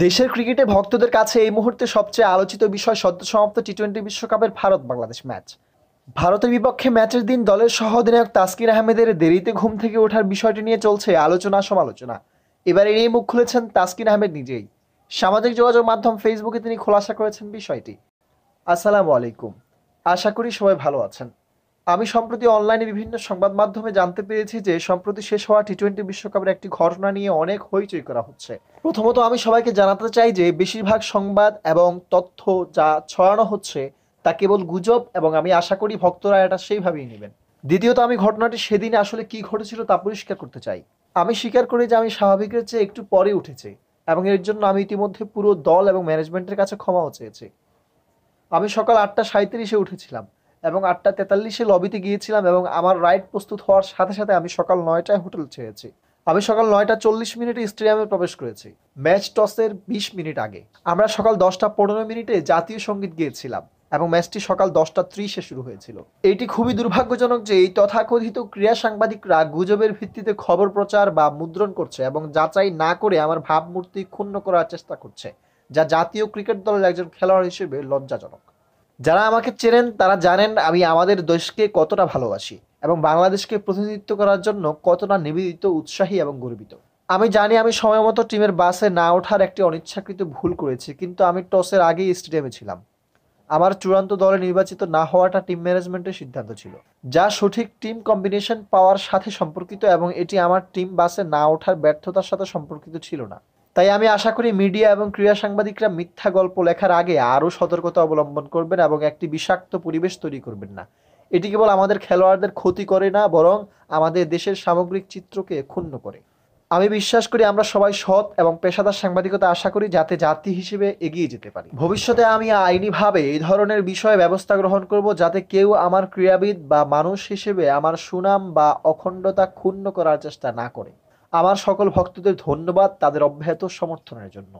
দেশের ক্রিকেটে ভক্তদের কাছে এই মুহূর্তে সবচেয়ে আলোচিত বিষয় সদ্য সমাপ্ত টি-20 বিশ্বকাপের ভারত-বাংলাদেশ ম্যাচ। ভারতের বিপক্ষে ম্যাচের দিন দলের সহ-অধিনায়ক তাসকিন আহমেদের দেরিতে ঘুম থেকে ওঠার বিষয়টি নিয়ে চলছে আলোচনা-সমালোচনা। এবার এ নিয়ে মুখ খুলেছেন তাসকিন আহমেদ নিজেই। সামাজিক যোগাযোগ মাধ্যম ফেসবুকে তিনি খোলাসা করেছেন বিষয়টি। আসসালামু আলাইকুম, আশা করি সবাই ভালো আছেন। আমি সম্প্রতি অনলাইনে বিভিন্ন সংবাদ মাধ্যমে জানতে পেরেছি যে সম্প্রতি শেষ হওয়া টি-20 বিশ্বকাপের একটি ঘটনা নিয়ে অনেক হইচই করা হচ্ছে। প্রথমত আমি সবাইকে জানাতে চাই যে বেশিরভাগ সংবাদ এবং তথ্য যা ছড়ানো হচ্ছে তা কেবল গুজব, এবং আমি আশা করি ভক্তরা এটা সেইভাবেই নেবেন। দ্বিতীয়ত আমি ঘটনাটি সেদিনে আসলে কি ঘটেছিল তা পরিষ্কার করতে চাই। আমি স্বীকার করি যে আমি স্বাভাবিকের চেয়ে একটু পরে উঠেছি, এবং এর জন্য আমি ইতিমধ্যে পুরো দল এবং ম্যানেজমেন্টের কাছে ক্ষমাও চেয়েছি। আমি সকাল 8:37-এ উঠেছিলাম এবং 8:43-এ লবিতে গিয়েছিলাম, এবং আমার রাইড প্রস্তুত হওয়ার সাথে সাথে আমি সকাল 9টায় হোটেল ছেড়েছি। আমি সকাল 9:40 স্টেডিয়ামে প্রবেশ করেছি ম্যাচ টসের 20 মিনিট আগে। আমরা সকাল 10:15 জাতীয় সঙ্গীত গিয়েছিলাম এবং ম্যাচটি সকাল 10:30-এ শুরু হয়েছিল। এটি খুবই দুর্ভাগ্যজনক যে এই তথাকথিত ক্রীড়া সাংবাদিকরা গুজবের ভিত্তিতে খবর প্রচার বা মুদ্রণ করছে এবং যাচাই না করে আমার ভাবমূর্তি ক্ষুণ্ণ করার চেষ্টা করছে, যা জাতীয় ক্রিকেট দলের একজন খেলোয়াড় হিসেবে লজ্জাজনক। যারা আমাকে চেনেন তারা জানেন আমি আমাদের দেশকে কতটা ভালোবাসি এবং বাংলাদেশকে প্রতিনিধিত্ব করার জন্য কতটা নিবেদিত, উৎসাহী এবং গর্বিত। আমি জানি আমি সময় মতো টিমের বাসে না ওঠার একটি অনিচ্ছাকৃত ভুল করেছি, কিন্তু আমি টসের আগেই স্টেডিয়ামে ছিলাম। আমার চূড়ান্ত দলে নির্বাচিত না হওয়াটা টিম ম্যানেজমেন্টের সিদ্ধান্ত ছিল, যা সঠিক টিম কম্বিনেশন পাওয়ার সাথে সম্পর্কিত, এবং এটি আমার টিম বাসে না ওঠার ব্যর্থতার সাথে সম্পর্কিত ছিল না। তাই আমি আশা করি মিডিয়া এবং ক্রীড়া সাংবাদিকরা মিথ্যা গল্প লেখার আগে আরও সতর্কতা অবলম্বন করবেন এবং একটি বিষাক্ত পরিবেশ তৈরি করবেন না। এটি কেবল আমাদের খেলোয়াড়দের ক্ষতি করে না, বরং আমাদের দেশের সামগ্রিক চিত্রকে ক্ষুণ্ণ করে। আমি বিশ্বাস করি আমরা সবাই সৎ এবং পেশাদার সাংবাদিকতা আশা করি, যাতে জাতি হিসেবে এগিয়ে যেতে পারি। ভবিষ্যতে আমি আইনিভাবে এই ধরনের বিষয়ে ব্যবস্থা গ্রহণ করব, যাতে কেউ আমার ক্রীড়াবিদ বা মানুষ হিসেবে আমার সুনাম বা অখণ্ডতা ক্ষুণ্ণ করার চেষ্টা না করে। আমার সকল ভক্তদের ধন্যবাদ তাদের অব্যাহত সমর্থনের জন্য।